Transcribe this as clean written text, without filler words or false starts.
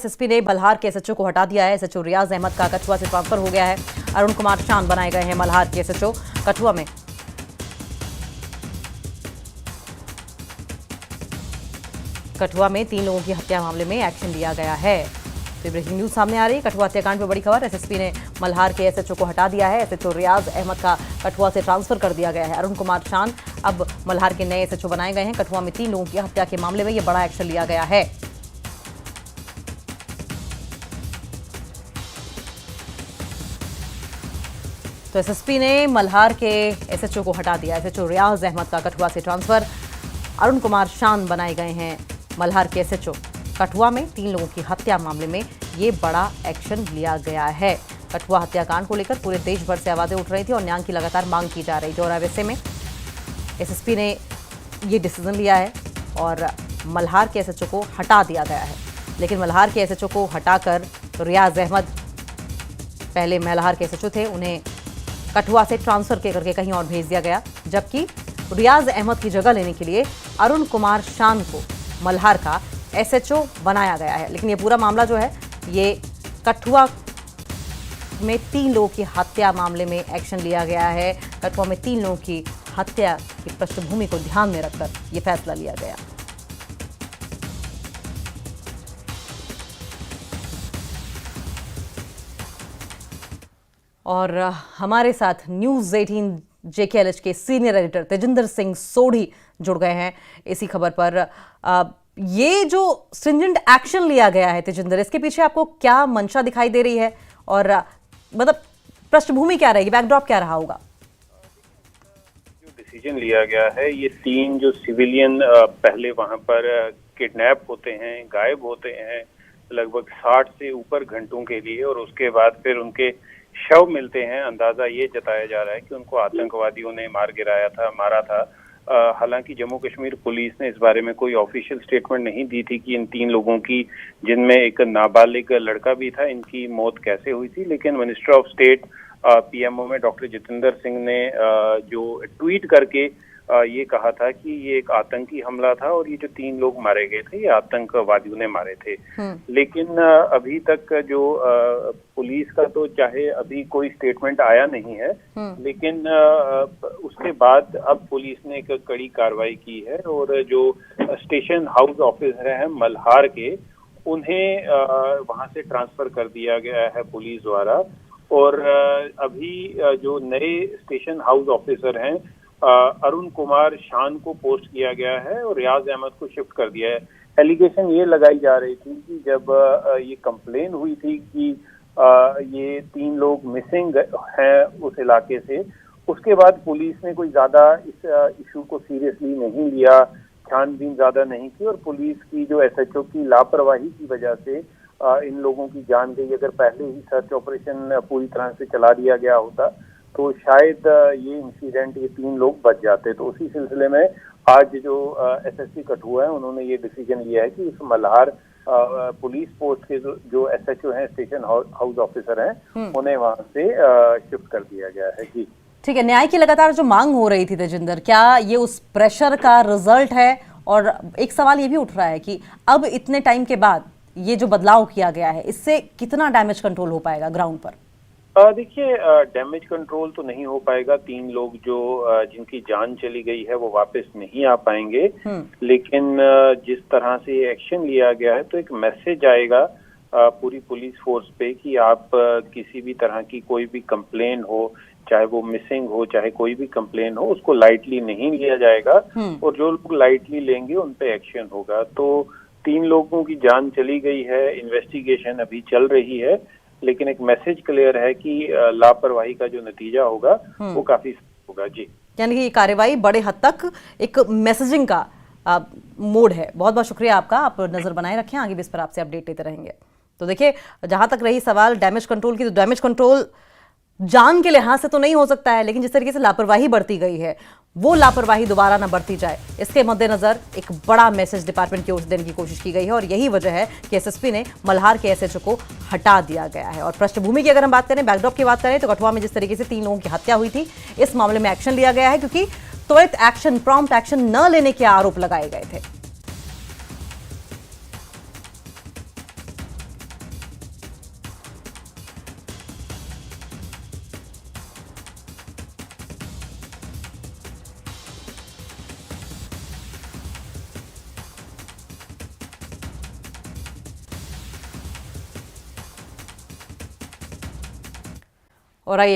SSP ने मल्हार के SHO को हटा दिया है। एसएचओ रियाज अहमद का कठुआ से ट्रांसफर हो गया है। अरुण कुमार शान बनाए गए हैं मल्हार के एसएचओ। कठुआ में 3 लोगों की हत्या मामले में एक्शन लिया गया है। तो ब्रेकिंग न्यूज सामने आ रही है। कठुआ हत्याकांड में बड़ी खबर। एसएसपी ने मल्हार के एसएचओ को हटा दिया है। एसएचओ रियाज अहमद का कठुआ से ट्रांसफर कर दिया गया है। अरुण कुमार शान अब मल्हार के नए एसएचओ बनाए गए हैं। कठुआ में 3 लोगों की हत्या के मामले में यह बड़ा एक्शन लिया गया है। तो एसएसपी ने मल्हार के एसएचओ को हटा दिया। एसएचओ रियाज अहमद का कठुआ से ट्रांसफर। अरुण कुमार शान बनाए गए हैं मल्हार के एसएचओ। कठुआ में 3 लोगों की हत्या मामले में ये बड़ा एक्शन लिया गया है। कठुआ हत्याकांड को लेकर पूरे देश भर से आवाजें उठ रही थी और न्याय की लगातार मांग की जा रही थी। और ऐसे में एसएसपी ने ये डिसीजन लिया है और मल्हार के एसएचओ को हटा दिया गया है। लेकिन मल्हार के एसएचओ को हटाकर रियाज अहमद पहले मल्हार के एसएचओ थे, उन्हें कठुआ से ट्रांसफर करके कहीं और भेज दिया गया, जबकि रियाज अहमद की जगह लेने के लिए अरुण कुमार शान को मल्हार का एसएचओ बनाया गया है। लेकिन ये पूरा मामला जो है ये कठुआ में 3 लोगों की हत्या मामले में एक्शन लिया गया है। कठुआ में 3 लोगों की हत्या की पृष्ठभूमि को ध्यान में रखकर यह फैसला लिया गया। और हमारे साथ न्यूज 18 JKLH के सीनियर एडिटर तेजिंदर सिंह सोढ़ी जुड़ गए हैं इसी खबर पर। ये जो स्ट्रिंजेंट एक्शन लिया गया है तेजिंदर, इसके पीछे आपको क्या मंशा दिखाई दे रही है और मतलब पृष्ठभूमि क्या रहेगी, बैकड्रॉप क्या रहा होगा? जो डिसीजन लिया गया है, ये 3 जो सिविलियन पहले वहां पर किडनैप होते हैं, गायब होते हैं लगभग 60 से ऊपर घंटों के लिए, और उसके बाद फिर उनके शव मिलते हैं। अंदाजा ये जताया जा रहा है कि उनको आतंकवादियों ने मारा था। हालांकि जम्मू कश्मीर पुलिस ने इस बारे में कोई ऑफिशियल स्टेटमेंट नहीं दी थी कि इन 3 लोगों की, जिनमें एक नाबालिग लड़का भी था, इनकी मौत कैसे हुई थी। लेकिन मिनिस्टर ऑफ स्टेट PMO में डॉक्टर जितेंद्र सिंह ने जो ट्वीट करके ये कहा था कि ये एक आतंकी हमला था और ये जो 3 लोग मारे गए थे ये आतंकवादियों ने मारे थे। लेकिन अभी तक जो पुलिस का तो चाहे अभी कोई स्टेटमेंट आया नहीं है, लेकिन उसके बाद अब पुलिस ने एक कड़ी कार्रवाई की है और जो स्टेशन हाउस ऑफिसर हैं मल्हार के, उन्हें वहां से ट्रांसफर कर दिया गया है पुलिस द्वारा। और अभी जो नए स्टेशन हाउस ऑफिसर हैं अरुण कुमार शान को पोस्ट किया गया है और रियाज अहमद को शिफ्ट कर दिया है। एलिगेशन ये लगाई जा रही थी कि जब ये कंप्लेन हुई थी कि ये 3 लोग मिसिंग हैं उस इलाके से, उसके बाद पुलिस ने कोई ज्यादा इस इशू को सीरियसली नहीं लिया, छानबीन ज्यादा नहीं की, और पुलिस की जो SHO की लापरवाही की वजह से इन लोगों की जान गई। अगर पहले ही सर्च ऑपरेशन पूरी तरह से चला दिया गया होता तो शायद ये इंसिडेंट, ये 3 लोग बच जाते। तो उसी सिलसिले में आज जो SSP कठुआ है, उन्होंने ये डिसीजन लिया है कि इस मल्हार पुलिस पोस्ट के जो SHO हैं, स्टेशन हाउस ऑफिसर हैं, उन्हें वहां से शिफ्ट कर दिया गया है। जी ठीक है। न्याय की लगातार जो मांग हो रही थी तेजिंदर, क्या ये उस प्रेशर का रिजल्ट है? और एक सवाल ये भी उठ रहा है कि अब इतने टाइम के बाद ये जो बदलाव किया गया है, इससे कितना डैमेज कंट्रोल हो पाएगा ग्राउंड पर? देखिए, डैमेज कंट्रोल तो नहीं हो पाएगा। 3 लोग जो जिनकी जान चली गई है वो वापस नहीं आ पाएंगे। लेकिन जिस तरह से एक्शन लिया गया है तो एक मैसेज आएगा पूरी पुलिस फोर्स पे कि आप किसी भी तरह की कोई भी कंप्लेन हो, चाहे वो मिसिंग हो, चाहे कोई भी कंप्लेन हो, उसको लाइटली नहीं लिया जाएगा और जो लोग लाइटली लेंगे उन पे एक्शन होगा। तो 3 लोगों की जान चली गई है, इन्वेस्टिगेशन अभी चल रही है, लेकिन एक मैसेज क्लियर है कि लापरवाही का जो नतीजा होगा वो काफी होगा। जी, यानी कि ये कार्रवाई बड़े हद तक एक मैसेजिंग का मोड है। बहुत बहुत शुक्रिया आपका, आप नजर बनाए रखें, आगे भी इस पर आपसे अपडेट लेते रहेंगे। तो देखिए, जहां तक रही सवाल डैमेज कंट्रोल की, तो डैमेज कंट्रोल जान के लिहाज से तो नहीं हो सकता है, लेकिन जिस तरीके से लापरवाही बढ़ती गई है वो लापरवाही दोबारा ना बढ़ती जाए, इसके मद्देनजर एक बड़ा मैसेज डिपार्टमेंट की ओर से देने की कोशिश की गई है। और यही वजह है कि SSP ने मल्हार के SHO को हटा दिया गया है। और पृष्ठभूमि की अगर हम बात करें, बैकड्रॉप की बात करें, तो कठुआ में जिस तरीके से 3 लोगों की हत्या हुई थी, इस मामले में एक्शन लिया गया है क्योंकि त्वरित एक्शन, प्रॉम्प्ट एक्शन न लेने के आरोप लगाए गए थे। और आइए